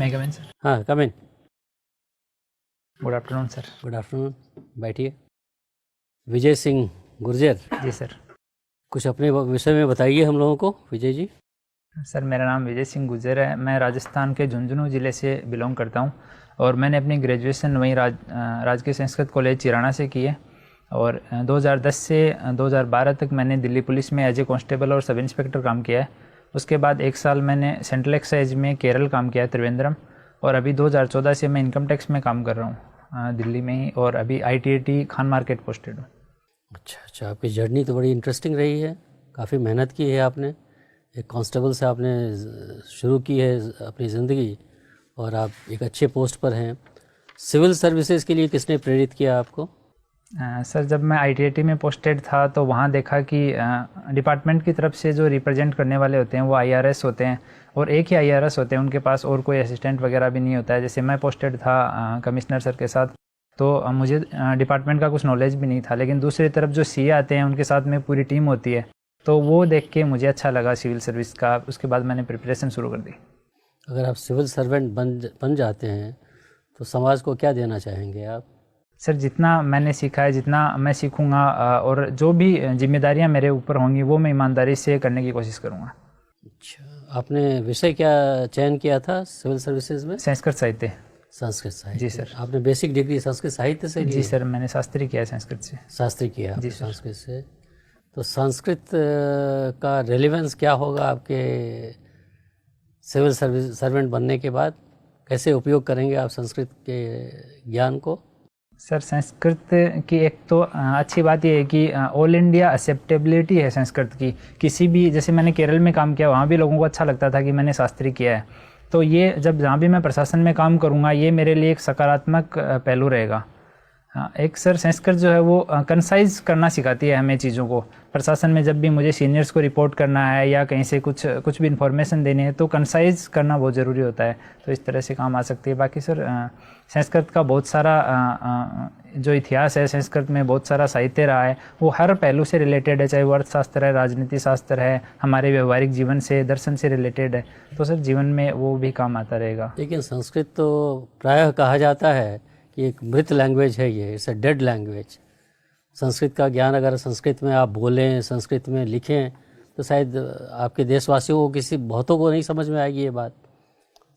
मैं कम in sir. हाँ, come in. Good afternoon sir. Good afternoon, बैठिए। विजय सिंह गुर्जर जी सर। कुछ अपने विषय में बताइए हम लोगों को, विजय जी। सर मेरा नाम विजय सिंह गुर्जर है। मैं राजस्थान के झुंझुनू ज़िले से बिलोंग करता हूँ और मैंने अपनी ग्रेजुएशन वहीं राजकीय संस्कृत कॉलेज चिराना से की है और 2010 से 2012 तक मैंने दिल्ली पुलिस में एज ए कांस्टेबल और सब इंस्पेक्टर काम किया है। उसके बाद 1 साल मैंने सेंट्रल एक्साइज में केरल काम किया है, त्रिवेंद्रम। और अभी 2014 से मैं इनकम टैक्स में काम कर रहा हूँ दिल्ली में ही, और अभी ITAT खान मार्केट पोस्टेड हूँ। अच्छा, आपकी जर्नी तो बड़ी इंटरेस्टिंग रही है, काफ़ी मेहनत की है आपने। एक कांस्टेबल से आपने शुरू की है अपनी ज़िंदगी और आप एक अच्छे पोस्ट पर हैं। सिविल सर्विसेज के लिए किसने प्रेरित किया आपको? सर जब मैं ITAT में पोस्टेड था तो वहाँ देखा कि डिपार्टमेंट की तरफ से जो रिप्रेजेंट करने वाले होते हैं वो IRS होते हैं और एक ही IRS होते हैं, उनके पास और कोई असिस्टेंट वगैरह भी नहीं होता है। जैसे मैं पोस्टेड था कमिश्नर सर के साथ, तो मुझे डिपार्टमेंट का कुछ नॉलेज भी नहीं था, लेकिन दूसरी तरफ जो CA आते हैं उनके साथ में पूरी टीम होती है, तो वो देख के मुझे अच्छा लगा सिविल सर्विस का। उसके बाद मैंने प्रिपरेशन शुरू कर दी। अगर आप सिविल सर्वेंट बन जाते हैं तो समाज को क्या देना चाहेंगे आप? सर जितना मैंने सीखा है, जितना मैं सीखूंगा और जो भी जिम्मेदारियां मेरे ऊपर होंगी वो मैं ईमानदारी से करने की कोशिश करूंगा। अच्छा, आपने विषय क्या चयन किया था सिविल सर्विसेज में? संस्कृत साहित्य। संस्कृत साहित्य। जी सर। आपने बेसिक डिग्री संस्कृत साहित्य से ली? जी सर, मैंने शास्त्री किया है संस्कृत से। शास्त्री किया जी आपने सर। संस्कृत से। तो संस्कृत का रेलेवेंस क्या होगा आपके सिविल सर्वेंट बनने के बाद? कैसे उपयोग करेंगे आप संस्कृत के ज्ञान को? सर संस्कृत की एक तो अच्छी बात यह है कि ऑल इंडिया एक्सेप्टेबिलिटी है संस्कृत की। किसी भी, जैसे मैंने केरल में काम किया, वहाँ भी लोगों को अच्छा लगता था कि मैंने शास्त्री किया है। तो ये जब जहाँ भी मैं प्रशासन में काम करूँगा, ये मेरे लिए एक सकारात्मक पहलू रहेगा। एक सर संस्कृत जो है वो कंसाइज करना सिखाती है हमें चीज़ों को। प्रशासन में जब भी मुझे सीनियर्स को रिपोर्ट करना है या कहीं से कुछ भी इन्फॉर्मेशन देनी है तो कंसाइज करना बहुत ज़रूरी होता है, तो इस तरह से काम आ सकती है। बाकी सर संस्कृत का बहुत सारा जो इतिहास है, संस्कृत में बहुत सारा साहित्य रहा है, वो हर पहलू से रिलेटेड है, चाहे वो अर्थशास्त्र है, राजनीति शास्त्र है, हमारे व्यवहारिक जीवन से, दर्शन से रिलेटेड है, तो सर जीवन में वो भी काम आता रहेगा। लेकिन संस्कृत तो प्रायः कहा जाता है कि एक मृत लैंग्वेज है, ये it's a dead language. Sanskrit का ज्ञान अगर संस्कृत में आप बोलें, संस्कृत में लिखें, तो शायद आपके देशवासियों को, किसी बहुतों को नहीं समझ में आएगी ये बात।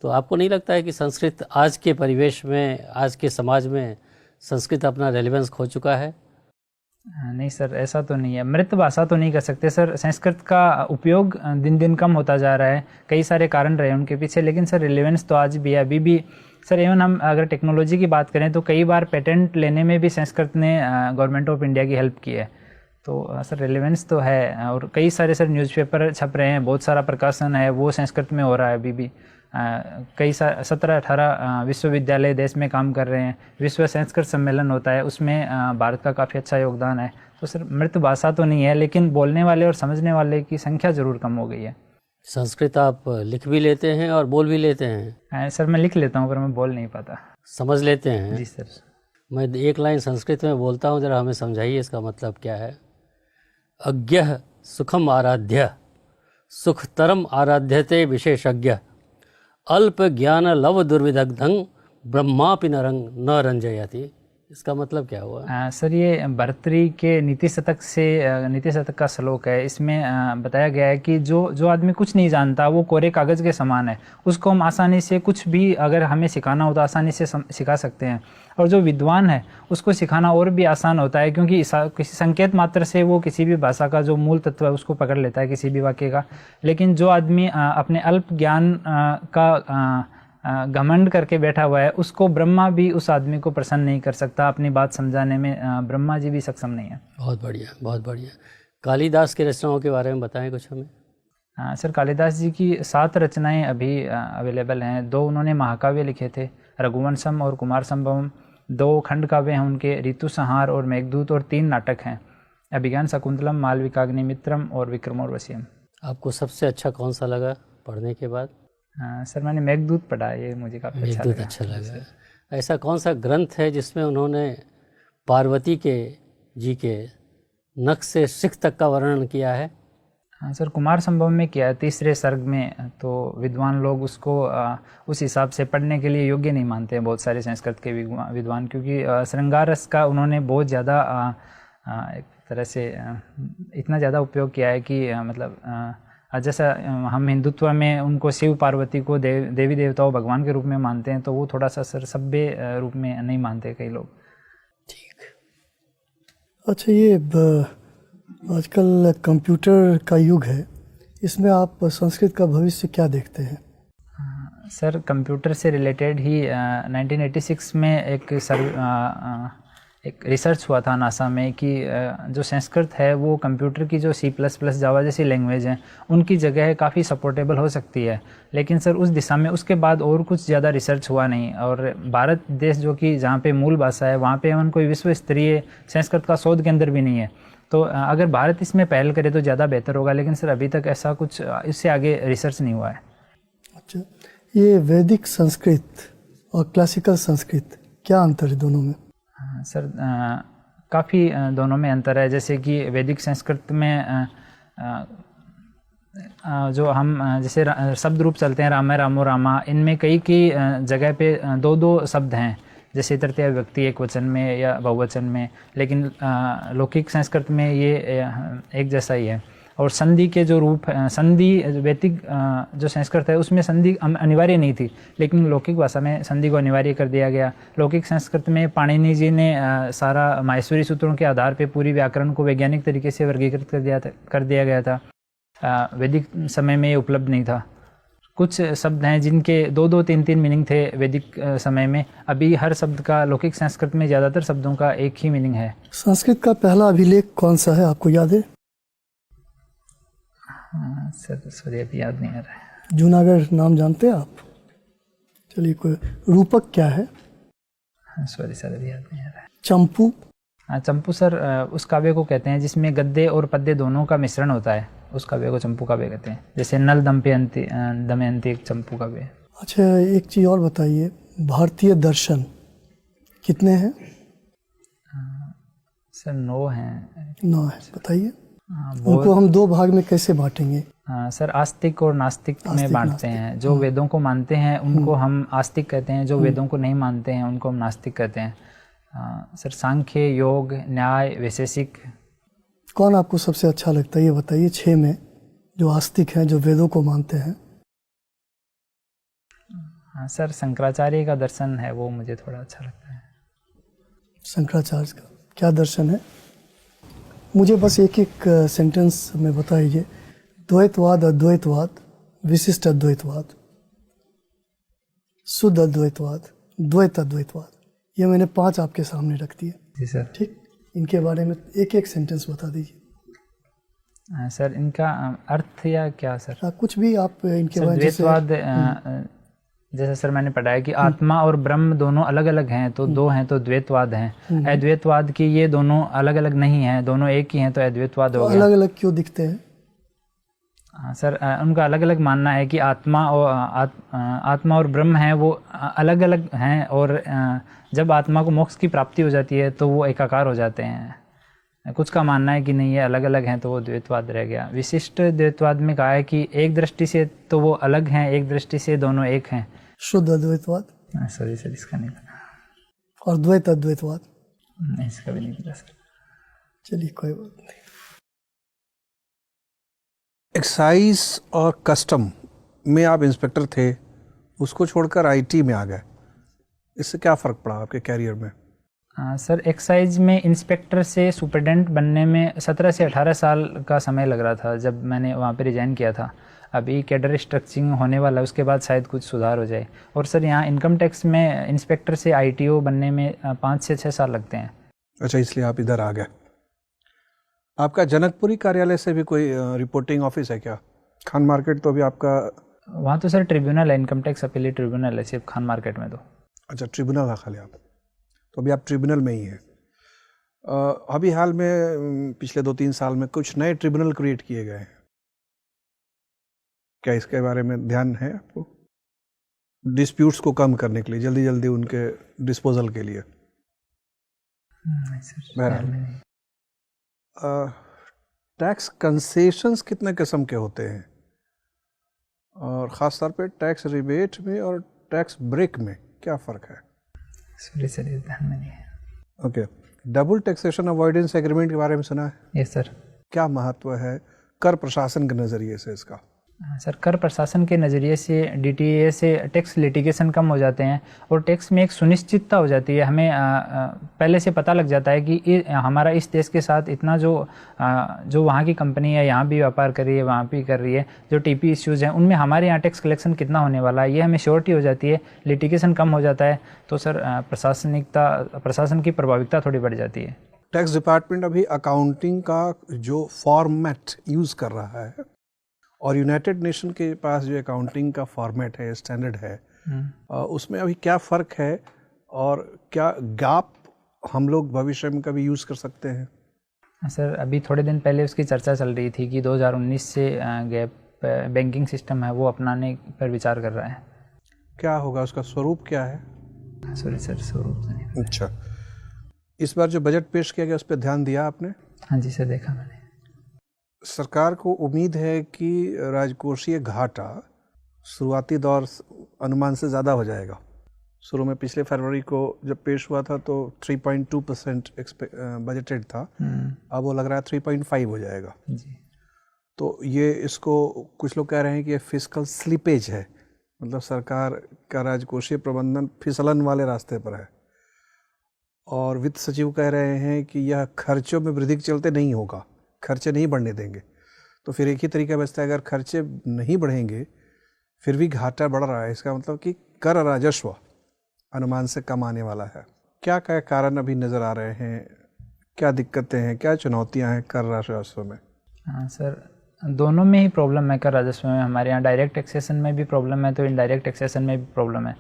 तो आपको नहीं लगता है कि संस्कृत आज के परिवेश में, आज के समाज में संस्कृत अपना रेलेवेंस खो चुका है? नहीं सर, ऐसा तो नहीं है। मृत भाषा तो नहीं कर सकते सर। संस्कृत का उपयोग दिन दिन कम होता जा रहा है, कई सारे कारण रहे उनके पीछे, लेकिन सर रिलेवेंस तो आज भी है, अभी भी। सर इवन हम अगर टेक्नोलॉजी की बात करें तो कई बार पेटेंट लेने में भी संस्कृत ने गवर्नमेंट ऑफ इंडिया की हेल्प की है। तो सर रिलेवेंस तो है। और कई सारे सर न्यूज़पेपर छप रहे हैं, बहुत सारा प्रकाशन है वो संस्कृत में हो रहा है अभी भी। कई 17-18 विश्वविद्यालय देश में काम कर रहे हैं। विश्व संस्कृत सम्मेलन होता है, उसमें भारत का काफ़ी अच्छा योगदान है। तो सर मृत भाषा तो नहीं है, लेकिन बोलने वाले और समझने वाले की संख्या ज़रूर कम हो गई है। संस्कृत आप लिख भी लेते हैं और बोल भी लेते हैं? सर मैं लिख लेता हूँ पर मैं बोल नहीं पाता। समझ लेते हैं? जी सर। मैं एक लाइन संस्कृत में बोलता हूँ, ज़रा हमें समझाइए इसका मतलब क्या है। अज्ञः सुखम आराध्य सुखतरम आराध्यते विशेषज्ञ अल्प ज्ञान लव दुर्विदग्धं ब्रह्मापि न रंजयति। इसका मतलब क्या हुआ? सर ये भर्तृहरि के नीति शतक का श्लोक है। इसमें बताया गया है कि जो आदमी कुछ नहीं जानता वो कोरे कागज़ के समान है। उसको हम आसानी से कुछ भी अगर हमें सिखाना हो तो आसानी से सिखा सकते हैं। और जो विद्वान है उसको सिखाना और भी आसान होता है, क्योंकि किसी संकेत मात्र से वो किसी भी भाषा का जो मूल तत्व है उसको पकड़ लेता है, किसी भी वाक्य का। लेकिन जो आदमी अपने अल्प ज्ञान का घमंड करके बैठा हुआ है, उसको ब्रह्मा भी उस आदमी को प्रसन्न नहीं कर सकता। अपनी बात समझाने में ब्रह्मा जी भी सक्षम नहीं है। बहुत बढ़िया, बहुत बढ़िया। कालिदास की रचनाओं के बारे में बताएं कुछ हमें। सर कालिदास जी की 7 रचनाएं अभी अवेलेबल हैं। 2 उन्होंने महाकाव्य लिखे थे, रघुवंशम और कुमार संभवम। 2 खंड काव्य हैं उनके, ऋतु संहार और मेघदूत, और 3 नाटक हैं, अभिज्ञान शकुंतलम, मालविकाग्निमित्रम और विक्रमोर्वशीयम। आपको सबसे अच्छा कौन सा लगा पढ़ने के बाद? सर मैंने मेघदूत पढ़ा, ये मुझे काफ़ी अच्छा लगा। ऐसा कौन सा ग्रंथ है जिसमें उन्होंने पार्वती के जी के नख से शिख तक का वर्णन किया है? हाँ सर, कुमार संभव में किया है, तीसरे सर्ग में। तो विद्वान लोग उसको उस हिसाब से पढ़ने के लिए योग्य नहीं मानते हैं बहुत सारे संस्कृत के विद्वान, क्योंकि श्रृंगार रस का उन्होंने बहुत ज़्यादा एक तरह से इतना ज़्यादा उपयोग किया है कि मतलब जैसा हम हिंदुत्व में उनको शिव पार्वती को देवी देवताओं भगवान के रूप में मानते हैं, तो वो थोड़ा सा सर सभ्य रूप में नहीं मानते कई लोग। ठीक। अच्छा, ये आजकल कंप्यूटर का युग है, इसमें आप संस्कृत का भविष्य क्या देखते हैं? सर, कंप्यूटर से रिलेटेड ही 1986 में एक रिसर्च हुआ था नासा में कि जो संस्कृत है वो कंप्यूटर की जो C++, जावा जैसी लैंग्वेज हैं उनकी जगह काफ़ी सपोर्टेबल हो सकती है। लेकिन सर उस दिशा में उसके बाद और कुछ ज़्यादा रिसर्च हुआ नहीं, और भारत देश जो कि जहाँ पे मूल भाषा है वहाँ पे एवं कोई विश्व स्तरीय संस्कृत का शोध केंद्र भी नहीं है। तो अगर भारत इसमें पहल करे तो ज़्यादा बेहतर होगा, लेकिन सर अभी तक ऐसा कुछ इससे आगे रिसर्च नहीं हुआ है। अच्छा, ये वैदिक संस्कृत और क्लासिकल संस्कृत, क्या अंतर है दोनों में? सर, काफ़ी दोनों में अंतर है। जैसे कि वैदिक संस्कृत में जो हम जैसे शब्द रूप चलते हैं रामे रामो रामा, इनमें कई जगह पे दो शब्द हैं, जैसे तृतीय व्यक्ति एक वचन में या बहुवचन में, लेकिन लौकिक संस्कृत में ये एक जैसा ही है। और संधि के जो रूप संधि वैदिक जो संस्कृत है उसमें संधि अनिवार्य नहीं थी, लेकिन लौकिक भाषा में संधि को अनिवार्य कर दिया गया। लौकिक संस्कृत में पाणिनि जी ने सारा माहेश्वरी सूत्रों के आधार पे पूरी व्याकरण को वैज्ञानिक तरीके से वर्गीकृत कर दिया गया था। वैदिक समय में ये उपलब्ध नहीं था। कुछ शब्द हैं जिनके 2-3 मीनिंग थे वैदिक समय में, अभी हर शब्द का लौकिक संस्कृत में ज़्यादातर शब्दों का एक ही मीनिंग है। संस्कृत का पहला अभिलेख कौन सा है, आपको याद है? सर अभी याद नहीं आ रहा है। जूनागढ़ नाम जानते हैं आप? चलिए, कोई रूपक क्या है? सॉरी सर, अभी याद नहीं आ रहा है। चंपू? चंपू सर उस काव्य को कहते हैं जिसमें गद्य और पद्य दोनों का मिश्रण होता है, उस काव्य को चंपू काव्य कहते हैं। जैसे नल दमयंती एक चंपू काव्य। अच्छा, एक चीज़ और बताइए, भारतीय दर्शन कितने हैं? सर 9 हैं। 9 है, बताइए। उनको हम 2 भाग में कैसे बांटेंगे? सर आस्तिक और नास्तिक में बांटते हैं। जो वेदों को मानते हैं उनको हम आस्तिक कहते हैं, जो वेदों को नहीं मानते हैं उनको हम नास्तिक कहते हैं। सर सांख्य, योग, न्याय, वैशेषिक। कौन आपको सबसे अच्छा लगता है, ये बताइए 6 में, जो आस्तिक हैं, जो वेदों को मानते हैं? सर शंकराचार्य का दर्शन है वो मुझे थोड़ा अच्छा लगता है। शंकराचार्य का क्या दर्शन है? मुझे बस एक सेंटेंस में बताइए। द्वैतवाद, अद्वैतवाद, विशिष्ट अद्वैतवाद, शुद्ध अद्वैतवाद, द्वैत अद्वैतवाद, ये मैंने 5 आपके सामने रख दिए। जी सर। ठीक, इनके बारे में एक सेंटेंस बता दीजिए। सर इनका अर्थ या क्या सर? कुछ भी आप इनके बारे में। द्वैतवाद जैसे सर मैंने पढ़ा है कि आत्मा और ब्रह्म दोनों अलग अलग हैं, तो 2 हैं तो द्वैतवाद हैं। अद्वैतवाद की ये दोनों अलग अलग नहीं हैं, दोनों एक ही हैं, तो अद्वैतवाद हो गया। अलग अलग क्यों दिखते हैं? सर उनका अलग अलग मानना है कि आत्मा और ब्रह्म हैं वो अलग अलग हैं, और जब आत्मा को मोक्ष की प्राप्ति हो जाती है तो वो एकाकार हो जाते हैं। कुछ का मानना है कि नहीं ये अलग अलग हैं, तो वो द्वैतवाद रह गया। विशिष्ट द्वैतवाद में कहा है कि एक दृष्टि से तो वो अलग हैं, एक दृष्टि से दोनों एक हैं। शुद्ध अद्वैतवाद? सॉरी सर, इसका नहीं पता। और द्वैत अद्वैतवाद? नहीं, इसका भी नहीं पता सर। चलिए, कोई बात नहीं। एक्साइज और कस्टम में आप इंस्पेक्टर थे, उसको छोड़कर आईटी में आ गए, इससे क्या फ़र्क पड़ा आपके कैरियर में? सर एक्साइज में इंस्पेक्टर से सुपरिटेंडेंट बनने में 17 से 18 साल का समय लग रहा था जब मैंने वहाँ पे रिजाइन किया था। अभी कैडर स्ट्रक्चरिंग होने वाला है, उसके बाद शायद कुछ सुधार हो जाए। और सर यहाँ इनकम टैक्स में इंस्पेक्टर से ITO बनने में 5 से 6 साल लगते हैं। अच्छा, इसलिए आप इधर आ गए। आपका जनकपुरी कार्यालय से भी कोई रिपोर्टिंग ऑफिस है क्या? खान मार्केट तो अभी आपका वहाँ तो सर ट्रिब्यूनल है, इनकम टैक्स अपीलेट ट्रिब्यूनल है सिर्फ खान मार्केट में। तो अच्छा, ट्रिब्यूनल है खाली आप, तो अभी आप ट्रिब्यूनल में ही हैं। अभी हाल में पिछले 2-3 साल में कुछ नए ट्रिब्यूनल क्रिएट किए गए हैं, क्या इसके बारे में ध्यान है आपको? डिस्प्यूट्स को कम करने के लिए, जल्दी जल्दी उनके डिस्पोजल के लिए। टैक्स कंसेशंस कितने किस्म के होते हैं, और ख़ास तौर पे टैक्स रिबेट में और टैक्स ब्रेक में क्या फ़र्क है? सॉरी सर, ये ध्यान में नहीं है। Okay, double taxation avoidance agreement के बारे में सुना है? Yes sir. क्या महत्व है कर प्रशासन के नज़रिए से इसका? सर, कर प्रशासन के नज़रिए से DTA से टैक्स लिटिगेशन कम हो जाते हैं और टैक्स में एक सुनिश्चितता हो जाती है। हमें पहले से पता लग जाता है कि हमारा इस देश के साथ इतना जो वहाँ की कंपनी है यहाँ भी व्यापार कर रही है, वहाँ भी कर रही है, जो TP इश्यूज़ हैं उनमें हमारे यहाँ टैक्स कलेक्शन कितना होने वाला है, ये हमें श्योरिटी हो जाती है, लिटिगेशन कम हो जाता है। तो सर प्रशासन की प्रभाविकता थोड़ी बढ़ जाती है। टैक्स डिपार्टमेंट अभी अकाउंटिंग का जो फॉर्मेट यूज़ कर रहा है और यूनाइटेड नेशन के पास जो अकाउंटिंग का फॉर्मेट है, स्टैंडर्ड है, उसमें अभी क्या फ़र्क है और क्या गैप हम लोग भविष्य में कभी यूज़ कर सकते हैं? सर, अभी थोड़े दिन पहले उसकी चर्चा चल रही थी कि 2019 से गैप बैंकिंग सिस्टम है वो अपनाने पर विचार कर रहा है। क्या होगा, उसका स्वरूप क्या है? सॉरी सर, स्वरूप से नहीं। अच्छा, इस बार जो बजट पेश किया गया उस पर ध्यान दिया आपने? हाँ जी सर, देखा मैंने। सरकार को उम्मीद है कि राजकोषीय घाटा शुरुआती दौर अनुमान से ज़्यादा हो जाएगा। शुरू में पिछले फरवरी को जब पेश हुआ था तो 3.2% बजटेड था, अब वो लग रहा है 3.5 हो जाएगा जी। तो ये इसको कुछ लोग कह रहे हैं कि ये फिस्कल स्लिपेज है, मतलब सरकार का राजकोषीय प्रबंधन फिसलन वाले रास्ते पर है। और वित्त सचिव कह रहे हैं कि यह खर्चों में वृद्धि के चलते नहीं होगा, खर्चे नहीं बढ़ने देंगे। तो फिर एक ही तरीका बचता है, अगर खर्चे नहीं बढ़ेंगे फिर भी घाटा बढ़ रहा है, इसका मतलब कि कर राजस्व अनुमान से कम आने वाला है। क्या क्या कारण अभी नज़र आ रहे हैं, क्या दिक्कतें हैं, क्या चुनौतियां हैं कर राजस्व में? हाँ सर, दोनों में ही प्रॉब्लम है। कर राजस्व में हमारे यहाँ डायरेक्ट टैक्सेशन में भी प्रॉब्लम है तो इनडायरेक्ट टैक्सेशन में भी प्रॉब्लम है।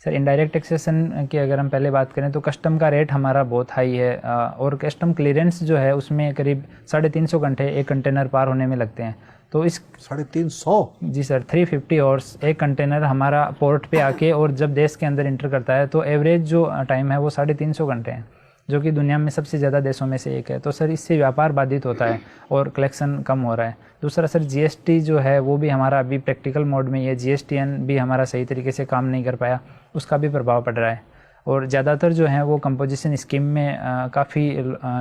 सर, इनडायरेक्ट टैक्सेशन की अगर हम पहले बात करें तो कस्टम का रेट हमारा बहुत हाई है और कस्टम क्लियरेंस जो है उसमें करीब 350 घंटे एक कंटेनर पार होने में लगते हैं। तो इस 350? जी सर, 350 आवर्स एक कंटेनर हमारा पोर्ट पे आके और जब देश के अंदर इंटर करता है तो एवरेज जो टाइम है वो 350 घंटे हैं, जो कि दुनिया में सबसे ज़्यादा देशों में से एक है। तो सर इससे व्यापार बाधित होता है और कलेक्शन कम हो रहा है। दूसरा सर, GST जो है वो भी हमारा अभी प्रैक्टिकल मोड में ही है, GSTN भी हमारा सही तरीके से काम नहीं कर पाया, उसका भी प्रभाव पड़ रहा है। और ज़्यादातर जो है वो कंपोजिशन स्कीम में काफ़ी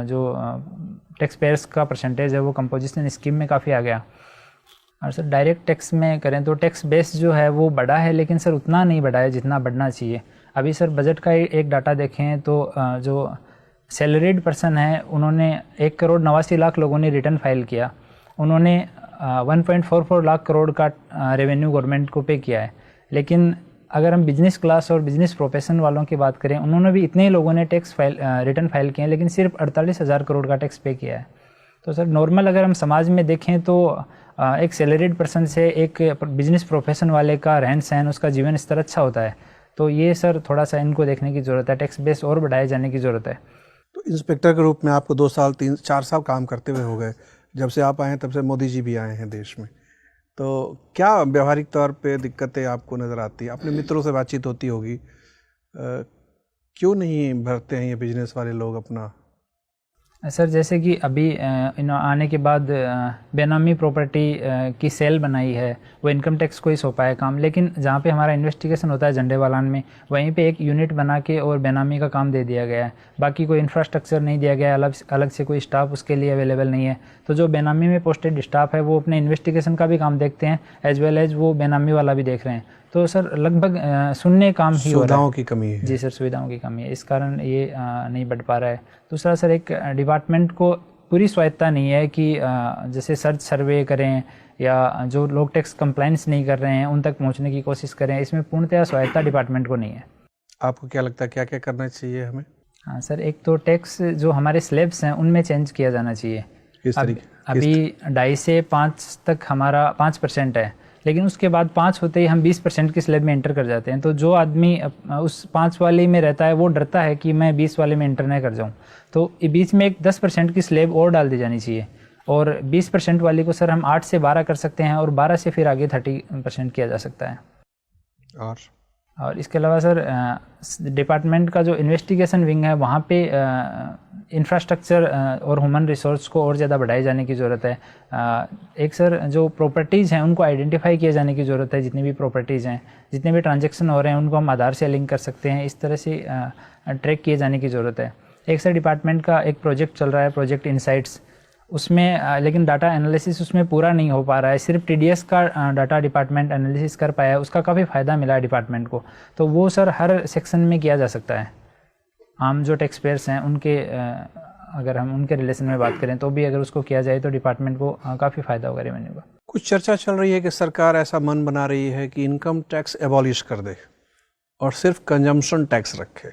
जो टैक्स पेयर्स का परसेंटेज है वो कंपोजिशन स्कीम में काफ़ी आ गया। और सर डायरेक्ट टैक्स में करें तो टैक्स बेस जो है वो बढ़ा है, लेकिन सर उतना नहीं बढ़ा है जितना बढ़ना चाहिए। अभी सर बजट का एक डाटा देखें तो जो सैलरीड पर्सन है उन्होंने 1,89,00,000 लोगों ने रिटर्न फाइल किया, उन्होंने 1.44 लाख करोड़ का रेवेन्यू गवर्नमेंट को पे किया है। लेकिन अगर हम बिजनेस क्लास और बिजनेस प्रोफेशन वालों की बात करें, उन्होंने भी इतने ही लोगों ने रिटर्न फाइल किए हैं, लेकिन सिर्फ 48,000 करोड़ का टैक्स पे किया है। तो सर नॉर्मल अगर हम समाज में देखें तो एक सैलरीड पर्सन से एक बिजनेस प्रोफेशन वाले का रहन सहन, उसका जीवन स्तर अच्छा होता है। तो ये सर थोड़ा सा इनको देखने की ज़रूरत है, टैक्स बेस और बढ़ाए जाने की ज़रूरत है। तो इंस्पेक्टर के रूप में आपको 2 साल 3-4 साल काम करते हुए हो गए, जब से आप आए हैं तब से मोदी जी भी आए हैं देश में, तो क्या व्यवहारिक तौर पे दिक्कतें आपको नज़र आती है? अपने मित्रों से बातचीत होती होगी, क्यों नहीं भरते हैं ये बिजनेस वाले लोग अपना? सर जैसे कि अभी आने के बाद बेनामी प्रॉपर्टी की सेल बनाई है, वो इनकम टैक्स को ही सौंपा है काम, लेकिन जहाँ पे हमारा इन्वेस्टिगेशन होता है झंडेवालान में, वहीं पे एक यूनिट बना के और बेनामी का काम दे दिया गया है। बाकी कोई इंफ्रास्ट्रक्चर नहीं दिया गया है, अलग से कोई स्टाफ उसके लिए अवेलेबल नहीं है। तो जो बेनामी में पोस्टेड स्टाफ है वो अपने इन्वेस्टिगेशन का भी काम देखते हैं, एज वेल एज वो बेनामी वाला भी देख रहे हैं। तो सर लगभग शून्य काम ही हो रहा है। सुविधाओं की कमी है। जी सर, सुविधाओं की कमी है, इस कारण ये नहीं बढ़ पा रहा है। दूसरा सर, एक डिपार्टमेंट को पूरी स्वायत्ता नहीं है कि जैसे सर्च सर्वे करें या जो लोग टैक्स कंप्लाइंस नहीं कर रहे हैं उन तक पहुंचने की कोशिश करें, इसमें पूर्णतः स्वायत्ता डिपार्टमेंट को नहीं है। आपको क्या लगता है क्या क्या करना चाहिए हमें? हाँ सर, एक तो टैक्स जो हमारे स्लैब्स हैं उनमें चेंज किया जाना चाहिए। अभी 2.5 से 5 तक हमारा 5% है, लेकिन उसके बाद 5 होते ही हम 20% की स्लैब में एंटर कर जाते हैं। तो जो आदमी उस 5 वाले में रहता है वो डरता है कि मैं 20 वाले में एंटर न कर जाऊं, तो बीच में एक 10% की स्लैब और डाल दी जानी चाहिए। और 20% वाली को सर हम 8 से 12 कर सकते हैं और 12 से फिर आगे 30% किया जा सकता है। और और इसके अलावा सर डिपार्टमेंट का जो इन्वेस्टिगेशन विंग है वहाँ पे इंफ्रास्ट्रक्चर और ह्यूमन रिसोर्स को और ज़्यादा बढ़ाए जाने की ज़रूरत है। एक सर जो प्रॉपर्टीज़ हैं उनको आइडेंटिफाई किए जाने की ज़रूरत है। जितनी भी प्रॉपर्टीज़ हैं, जितने भी ट्रांजैक्शन हो रहे हैं उनको हम आधार से लिंक कर सकते हैं, इस तरह से ट्रैक किए जाने की ज़रूरत है। एक सर डिपार्टमेंट का एक प्रोजेक्ट चल रहा है, प्रोजेक्ट इनसाइट्स, उसमें लेकिन डाटा एनालिसिस उसमें पूरा नहीं हो पा रहा है। सिर्फ TDS का डाटा डिपार्टमेंट एनालिसिस कर पाया है, उसका काफ़ी फ़ायदा मिला है डिपार्टमेंट को। तो वो सर हर सेक्शन में किया जा सकता है। आम जो टैक्स पेयर्स हैं उनके अगर हम उनके रिलेशन में बात करें तो भी अगर उसको किया जाए तो डिपार्टमेंट को काफ़ी फ़ायदा होगा रेवेन्यू का। कुछ चर्चा चल रही है कि सरकार ऐसा मन बना रही है कि इनकम टैक्स एबॉलिश कर दे और सिर्फ कंजम्पशन टैक्स रखे।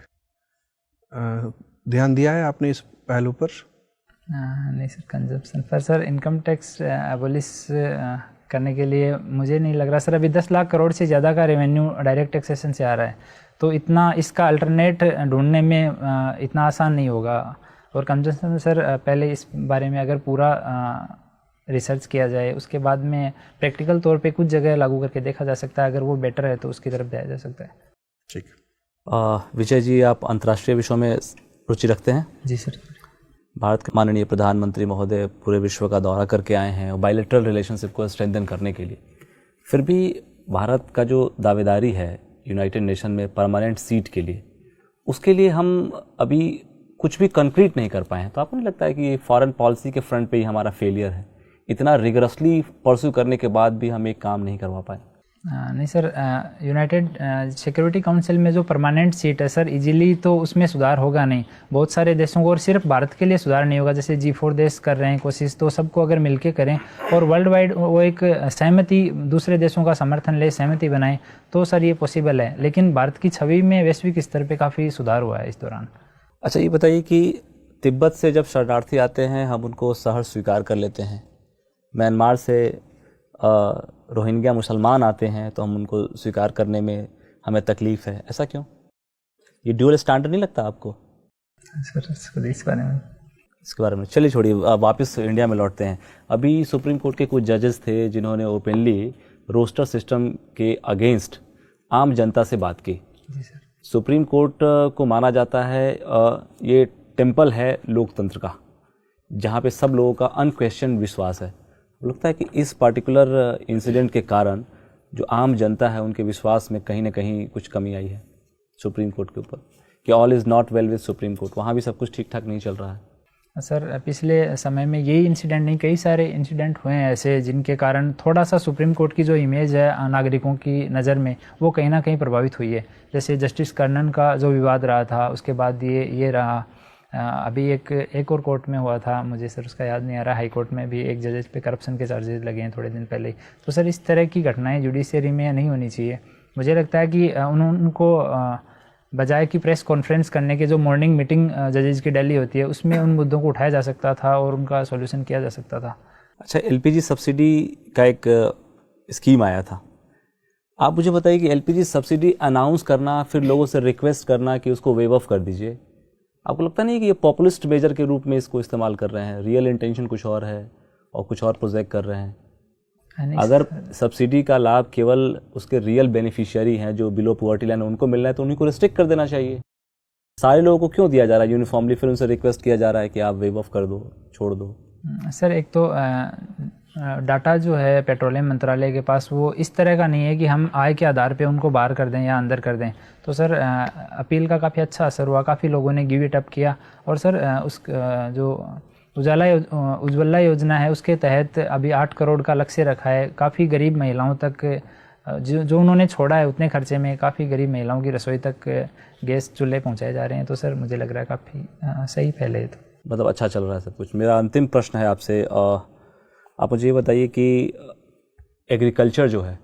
ध्यान दिया है आपने इस पहलू पर? नहीं सर, कंजम्पशन पर सर इनकम टैक्स एबॉलिश करने के लिए मुझे नहीं लग रहा सर। अभी 10 लाख करोड़ से ज़्यादा का रेवेन्यू डायरेक्ट टैक्सेशन से आ रहा है, तो इतना इसका अल्टरनेट ढूंढने में इतना आसान नहीं होगा। और कंजम्पशन में सर पहले इस बारे में अगर पूरा रिसर्च किया जाए, उसके बाद में प्रैक्टिकल तौर पे कुछ जगह लागू करके देखा जा सकता है। अगर वो बेटर है तो उसकी तरफ जाया जा सकता है। ठीक। विजय जी, आप अंतर्राष्ट्रीय विषयों में रुचि रखते हैं? जी सर। भारत के माननीय प्रधानमंत्री महोदय पूरे विश्व का दौरा करके आए हैं और बायलैटरल रिलेशनशिप को स्ट्रेंथन करने के लिए। फिर भी भारत का जो दावेदारी है यूनाइटेड नेशन में परमानेंट सीट के लिए, उसके लिए हम अभी कुछ भी कंक्रीट नहीं कर पाए हैं। तो आपको नहीं लगता है कि फॉरेन पॉलिसी के फ्रंट पे ही हमारा फेलियर है? इतना रिगरसली परस्यू करने के बाद भी हम एक काम नहीं करवा पाए। नहीं सर, यूनाइटेड सिक्योरिटी काउंसिल में जो परमानेंट सीट है सर, इजीली तो उसमें सुधार होगा नहीं। बहुत सारे देशों को, और सिर्फ भारत के लिए सुधार नहीं होगा। जैसे G4 देश कर रहे हैं कोशिश, तो सबको अगर मिलके करें और वर्ल्ड वाइड वो एक सहमति, दूसरे देशों का समर्थन ले, सहमति बनाएं, तो सर ये पॉसिबल है। लेकिन भारत की छवि में वैश्विक स्तर पर काफ़ी सुधार हुआ है इस दौरान। अच्छा, ये बताइए कि तिब्बत से जब शरणार्थी आते हैं हम उनको सहर्ष स्वीकार कर लेते हैं, म्यांमार से रोहिंग्या मुसलमान आते हैं तो हम उनको स्वीकार करने में हमें तकलीफ़ है, ऐसा क्यों? ये ड्यूअल स्टैंडर्ड नहीं लगता आपको? सर इसके बारे में चलिए छोड़िए, वापस इंडिया में लौटते हैं। अभी सुप्रीम कोर्ट के कुछ जजेस थे जिन्होंने ओपनली रोस्टर सिस्टम के अगेंस्ट आम जनता से बात की। जी सर। सुप्रीम कोर्ट को माना जाता है ये टेम्पल है लोकतंत्र का, जहाँ पे सब लोगों का अनक्वेश्चन विश्वास है। लगता है कि इस पार्टिकुलर इंसिडेंट के कारण जो आम जनता है उनके विश्वास में कहीं ना कहीं कुछ कमी आई है सुप्रीम कोर्ट के ऊपर, कि all is not well with supreme court, वहाँ भी सब कुछ ठीक ठाक नहीं चल रहा है। सर पिछले समय में यही इंसिडेंट नहीं, कई सारे इंसिडेंट हुए हैं ऐसे जिनके कारण थोड़ा सा सुप्रीम कोर्ट की जो इमेज है नागरिकों की नज़र में वो कहीं ना कहीं प्रभावित हुई है। जैसे जस्टिस कर्णन का जो विवाद रहा था, उसके बाद ये रहा। अभी एक और कोर्ट में हुआ था, मुझे सर उसका याद नहीं आ रहा, हाई कोर्ट में भी एक जजेस पे करप्शन के चार्जेस लगे हैं थोड़े दिन पहले। तो सर इस तरह की घटनाएं जुडिशरी में नहीं होनी चाहिए। मुझे लगता है कि उनको बजाय कि प्रेस कॉन्फ्रेंस करने के जो मॉर्निंग मीटिंग जजेस की दिल्ली होती है उसमें उन मुद्दों को उठाया जा सकता था और उनका सॉल्यूशन किया जा सकता था। अच्छा, LPG सब्सिडी का एक स्कीम आया था, आप मुझे बताइए कि LPG सब्सिडी अनाउंस करना, फिर लोगों से रिक्वेस्ट करना कि उसको वेव ऑफ कर दीजिए, आपको लगता नहीं कि ये पॉपुलिस्ट मेजर के रूप में इसको इस्तेमाल कर रहे हैं? रियल इंटेंशन कुछ और है और कुछ और प्रोजेक्ट कर रहे हैं। अगर सब्सिडी का लाभ केवल उसके रियल बेनिफिशियरी हैं जो बिलो पॉवर्टी लाइन उनको मिलना है तो उन्हीं को रिस्ट्रिक्ट कर देना चाहिए। सारे लोगों को क्यों दिया जा रहा है यूनिफॉर्मली, फिर उनसे रिक्वेस्ट किया जा रहा है कि आप वेव ऑफ कर दो, छोड़ दो? सर एक तो डाटा जो है पेट्रोलियम मंत्रालय के पास वो इस तरह का नहीं है कि हम आय के आधार पे उनको बाहर कर दें या अंदर कर दें। तो सर अपील का काफ़ी अच्छा असर हुआ, काफ़ी लोगों ने गिव इट अप किया। और सर उस जो उज्ज्वला योजना है उसके तहत अभी 8 करोड़ का लक्ष्य रखा है। काफ़ी गरीब महिलाओं तक जो उन्होंने छोड़ा है उतने खर्चे में काफ़ी गरीब महिलाओं की रसोई तक गैस चूल्हे पहुँचाए जा रहे हैं। तो सर मुझे लग रहा है काफ़ी सही पहले तो मतलब अच्छा चल रहा है सब कुछ। मेरा अंतिम प्रश्न है आपसे, आप मुझे ये बताइए कि एग्रीकल्चर जो है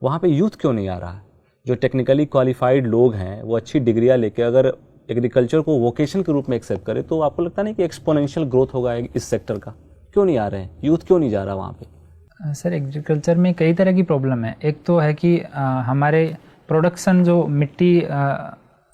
वहाँ पे यूथ क्यों नहीं आ रहा है? जो टेक्निकली क्वालिफाइड लोग हैं वो अच्छी डिग्रियाँ लेके अगर एग्रीकल्चर को वोकेशन के रूप में एक्सेप्ट करे तो आपको लगता नहीं कि एक्सपोनेंशियल ग्रोथ होगा इस सेक्टर का? क्यों नहीं आ रहे हैं यूथ, क्यों नहीं जा रहा वहाँ पे? सर एग्रीकल्चर में कई तरह की प्रॉब्लम है। एक तो है कि हमारे प्रोडक्शन जो मिट्टी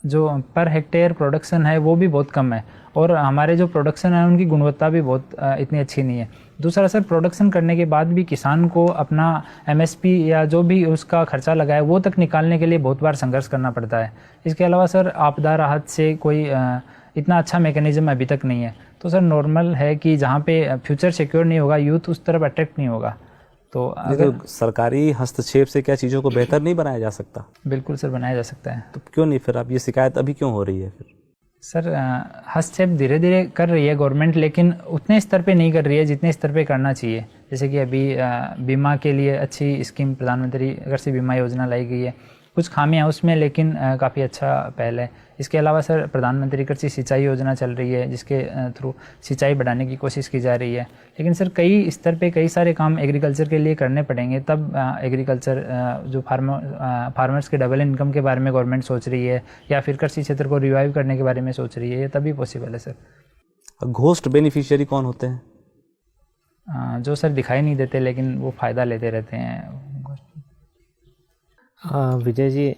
जो पर हेक्टेयर प्रोडक्शन है वो भी बहुत कम है और हमारे जो प्रोडक्शन है उनकी गुणवत्ता भी बहुत इतनी अच्छी नहीं है। दूसरा सर प्रोडक्शन करने के बाद भी किसान को अपना MSP या जो भी उसका खर्चा लगा है वो तक निकालने के लिए बहुत बार संघर्ष करना पड़ता है। इसके अलावा सर आपदा राहत से कोई इतना अच्छा मैकेनिज्म अभी तक नहीं है। तो सर नॉर्मल है कि जहाँ पे फ्यूचर सिक्योर नहीं होगा, यूथ उस तरफ अट्रैक्ट नहीं होगा। तो अगर सरकारी हस्तक्षेप से क्या चीज़ों को बेहतर नहीं बनाया जा सकता? बिल्कुल सर बनाया जा सकता है। तो क्यों नहीं, फिर अब ये शिकायत अभी क्यों हो रही है फिर? सर हस्तक्षेप धीरे धीरे कर रही है गवर्नमेंट, लेकिन उतने स्तर पे नहीं कर रही है जितने स्तर पे करना चाहिए। जैसे कि अभी बीमा के लिए अच्छी स्कीम प्रधानमंत्री कृषि बीमा योजना लाई गई है, कुछ खामियां उसमें, लेकिन काफ़ी अच्छा पहल है। इसके अलावा सर प्रधानमंत्री कृषि सिंचाई योजना चल रही है जिसके थ्रू सिंचाई बढ़ाने की कोशिश की जा रही है। लेकिन सर कई स्तर पे कई सारे काम एग्रीकल्चर के लिए करने पड़ेंगे, तब एग्रीकल्चर जो फार्मर्स के डबल इनकम के बारे में गवर्नमेंट सोच रही है या फिर कृषि क्षेत्र को रिवाइव करने के बारे में सोच रही है, ये तभी पॉसिबल है सर। घोस्ट बेनिफिशियरी कौन होते हैं? जो सर दिखाई नहीं देते लेकिन वो फ़ायदा लेते रहते हैं। विजय जी,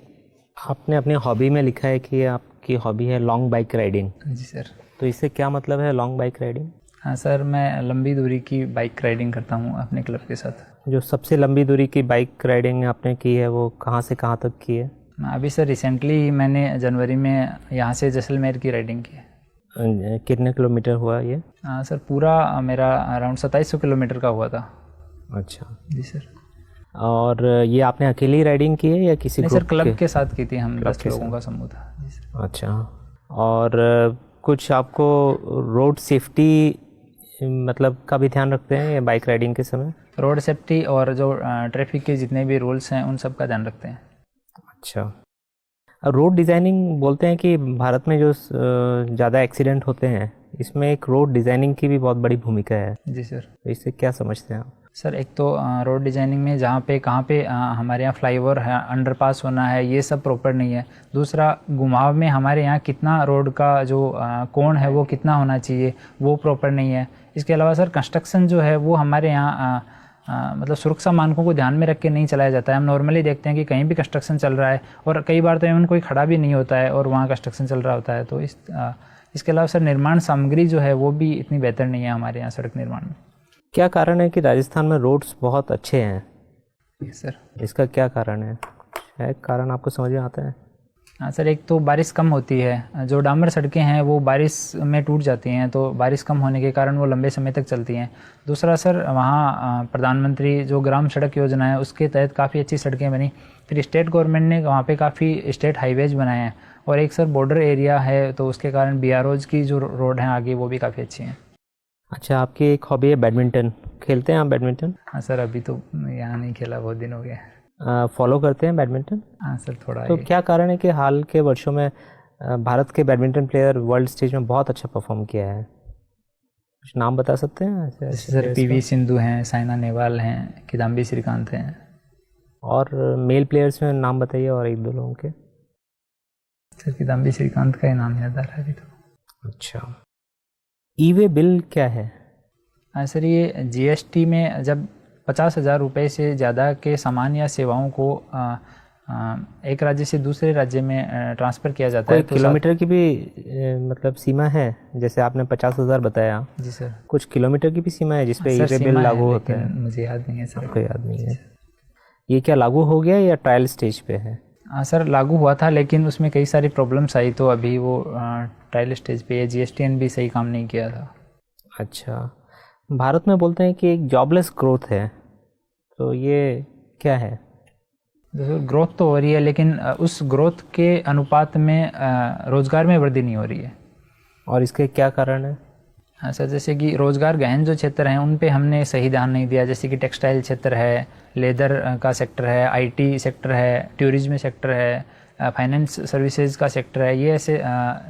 आपने अपनी हॉबी में लिखा है कि आपकी हॉबी है लॉन्ग बाइक राइडिंग। जी सर। तो इससे क्या मतलब है लॉन्ग बाइक राइडिंग? हाँ सर, मैं लंबी दूरी की बाइक राइडिंग करता हूँ अपने क्लब के साथ। जो सबसे लंबी दूरी की बाइक राइडिंग आपने की है वो कहाँ से कहाँ तक की है? अभी सर रिसेंटली मैंने जनवरी में यहाँ से जैसलमेर की राइडिंग की है। कितने किलोमीटर हुआ ये? सर पूरा मेरा अराउंड 2700 किलोमीटर का हुआ था। अच्छा जी सर। और ये आपने अकेली राइडिंग की है या किसी नहीं ग्रुप सर, क्लब के साथ की थी, हम 10 के लोगों का समूह था। जी सर। अच्छा, और कुछ आपको रोड सेफ्टी मतलब का भी ध्यान रखते हैं ये बाइक राइडिंग के समय? रोड सेफ्टी और जो ट्रैफिक के जितने भी रूल्स हैं उन सब का ध्यान रखते हैं। अच्छा, रोड डिज़ाइनिंग बोलते हैं कि भारत में जो ज़्यादा एक्सीडेंट होते हैं इसमें एक रोड डिज़ाइनिंग की भी बहुत बड़ी भूमिका है। जी सर। तो इससे क्या समझते हैं आप? सर एक तो रोड डिज़ाइनिंग में जहाँ पे कहाँ पे हमारे यहाँ फ्लाईओवर है, अंडरपास होना है, ये सब प्रॉपर नहीं है। दूसरा, घुमाव में हमारे यहाँ कितना रोड का जो कोण है वो कितना होना चाहिए वो प्रॉपर नहीं है। इसके अलावा सर कंस्ट्रक्शन जो है वो हमारे यहाँ मतलब सुरक्षा मानकों को ध्यान में रख के नहीं चलाया जाता है। हम नॉर्मली देखते हैं कि कहीं भी कंस्ट्रक्शन चल रहा है और कई बार तो इवन कोई खड़ा भी नहीं होता है और वहाँ कंस्ट्रक्शन चल रहा होता है। तो इसके अलावा सर निर्माण सामग्री जो है वो भी इतनी बेहतर नहीं है हमारे यहाँ सड़क निर्माण में। क्या कारण है कि राजस्थान में रोड्स बहुत अच्छे हैं? सर इसका क्या कारण है कारण आपको समझ में आता है? हाँ सर, एक तो बारिश कम होती है, जो डामर सड़कें हैं वो बारिश में टूट जाती हैं, तो बारिश कम होने के कारण वो लंबे समय तक चलती हैं। दूसरा सर, वहाँ प्रधानमंत्री जो ग्राम सड़क योजना है उसके तहत काफ़ी अच्छी सड़कें बनी। फिर स्टेट गवर्नमेंट ने वहाँ पे काफ़ी स्टेट हाईवेज बनाए हैं। और एक सर बॉर्डर एरिया है तो उसके कारण BROs की जो रोड हैं आगे वो भी काफ़ी अच्छी हैं। अच्छा, आपकी एक हॉबी है बैडमिंटन, खेलते हैं आप बैडमिंटन? हाँ सर, अभी तो यहाँ नहीं खेला, बहुत दिन हो गए। फॉलो करते हैं बैडमिंटन? हाँ सर, थोड़ा। तो क्या कारण है कि हाल के वर्षों में भारत के बैडमिंटन प्लेयर वर्ल्ड स्टेज में बहुत अच्छा परफॉर्म किया है? कुछ नाम बता सकते हैं ऐसे? सर PV सिंधु हैं, साइना नेहवाल हैं, किदाम्बी श्रीकांत हैं। और मेल प्लेयर्स में नाम बताइए और एक दो लोगों के। सर किदाम्बी श्रीकांत का ही नाम याद आ रहा है अभी तो। अच्छा, ई-वे बिल क्या है? सर ये GST में जब 50,000 रुपये से ज़्यादा के सामान या सेवाओं को एक राज्य से दूसरे राज्य में ट्रांसफ़र किया जाता है। तो किलोमीटर की भी मतलब सीमा है? जैसे आपने 50,000 बताया। जी सर। कुछ किलोमीटर की भी सीमा है जिस पे ई-वे बिल लागू होता है? मुझे याद नहीं है सर। कोई याद नहीं है। ये क्या लागू हो गया या ट्रायल स्टेज पे है? सर लागू हुआ था लेकिन उसमें कई सारी प्रॉब्लम्स आई तो अभी वो ट्रायल स्टेज पे है। GSTN भी सही काम नहीं किया था। अच्छा, भारत में बोलते हैं कि एक जॉबलेस ग्रोथ है, तो ये क्या है? देखो, ग्रोथ तो हो रही है लेकिन उस ग्रोथ के अनुपात में रोज़गार में वृद्धि नहीं हो रही है। और इसके क्या कारण है? हाँ सर, जैसे कि रोज़गार गहन जो क्षेत्र हैं उन पे हमने सही ध्यान नहीं दिया। जैसे कि टेक्सटाइल क्षेत्र है, लेदर का सेक्टर है, IT सेक्टर है, टूरिज्म सेक्टर है, फाइनेंस सर्विसेज का सेक्टर है, ये ऐसे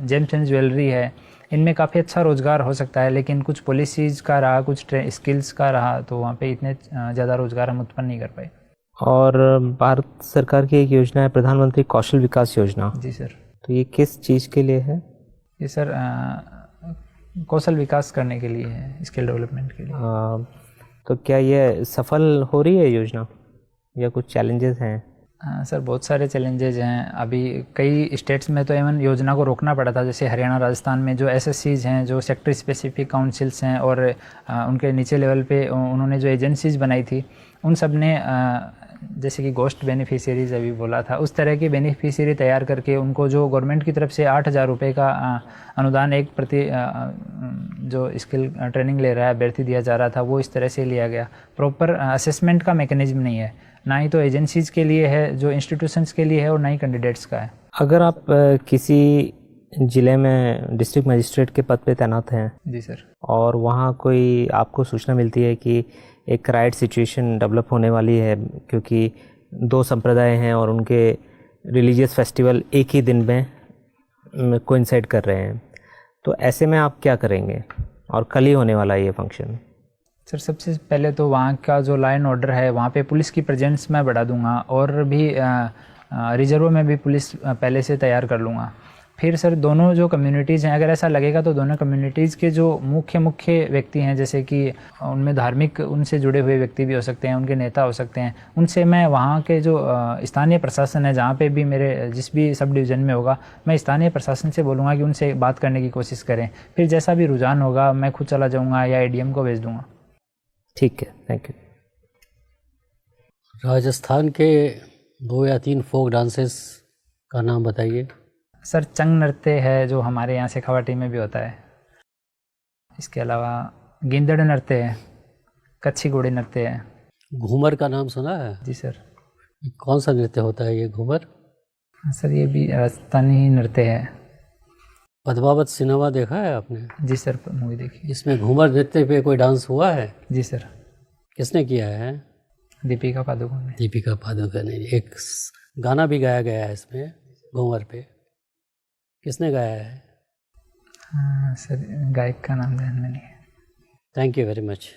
जेम्स एंड ज्वेलरी है, इनमें काफ़ी अच्छा रोज़गार हो सकता है। लेकिन कुछ पॉलिसीज़ का रहा, कुछ स्किल्स का रहा, तो वहाँ पे इतने ज़्यादा रोज़गार हम उत्पन्न नहीं कर पाए। और भारत सरकार की एक योजना है प्रधानमंत्री कौशल विकास योजना। जी सर। तो ये किस चीज़ के लिए है? ये सर कौशल विकास करने के लिए है, स्किल डेवलपमेंट के लिए। तो क्या ये सफल हो रही है योजना या कुछ चैलेंजेस हैं? सर बहुत सारे चैलेंजेज हैं। अभी कई स्टेट्स में तो इवन योजना को रोकना पड़ा था, जैसे हरियाणा राजस्थान में जो एसएससीज हैं, जो सेक्टर स्पेसिफिक काउंसिल्स हैं, और उनके नीचे लेवल पे उन्होंने जो एजेंसीज बनाई थी, उन सब ने जैसे कि गोस्ट बेनिफिशियरीज अभी बोला था, उस तरह की बेनिफिशियरी तैयार करके उनको जो गवर्नमेंट की तरफ से 8,000 रुपये का अनुदान एक प्रति जो स्किल ट्रेनिंग ले रहा है अभ्यर्थी दिया जा रहा था, वो इस तरह से लिया गया। प्रॉपर असेसमेंट का मैकेनिज्म नहीं है, ना ही तो एजेंसीज के लिए है, जो इंस्टीट्यूशंस के लिए है, और ना ही कैंडिडेट्स का है। अगर आप किसी ज़िले में डिस्ट्रिक्ट मजिस्ट्रेट के पद पे तैनात हैं जी सर, और वहाँ कोई आपको सूचना मिलती है कि एक राइट सिचुएशन डेवलप होने वाली है, क्योंकि दो संप्रदाय हैं और उनके रिलीजियस फेस्टिवल एक ही दिन में कोइंसाइड कर रहे हैं, तो ऐसे में आप क्या करेंगे? और कल ही होने वाला है ये फंक्शन। सर सबसे पहले तो वहाँ का जो लॉ एंड ऑर्डर है, वहाँ पे पुलिस की प्रेजेंस मैं बढ़ा दूंगा, और भी रिजर्व में भी पुलिस पहले से तैयार कर लूँगा। फिर सर दोनों जो कम्युनिटीज़ हैं, अगर ऐसा लगेगा तो दोनों कम्युनिटीज़ के जो मुख्य व्यक्ति हैं, जैसे कि उनमें धार्मिक उनसे जुड़े हुए व्यक्ति भी हो सकते हैं, उनके नेता हो सकते हैं, उनसे मैं वहाँ के जो स्थानीय प्रशासन है, जहाँ पे भी मेरे जिस भी सब डिवीज़न में होगा, मैं स्थानीय प्रशासन से बोलूँगा कि उनसे बात करने की कोशिश करें। फिर जैसा भी रुझान होगा मैं खुद चला जाऊँगा या ADM को भेज दूँगा। ठीक है, थैंक यू। राजस्थान के 2 या 3 फोक डांसेस का नाम बताइए। सर चंग नृत्य है, जो हमारे यहाँ शेखावाटी में भी होता है। इसके अलावा गिंदड़ नृत्य है, कच्छी घोड़ी नृत्य है। घूमर का नाम सुना है? जी सर। ये कौन सा नृत्य होता है ये घूमर? सर ये भी राजस्थानी नृत्य है। पद्मावत सिनेमा देखा है आपने? जी सर, मूवी देखी। इसमें घूमर नृत्य पे कोई डांस हुआ है? जी सर। किसने किया है? दीपिका पादुकोण ने। दीपिका पादुकोण ने। एक गाना भी गाया गया है इसमें घूमर पे, किसने गाया है? सर गायक का नाम ध्यान में नहीं है। Thank you very much.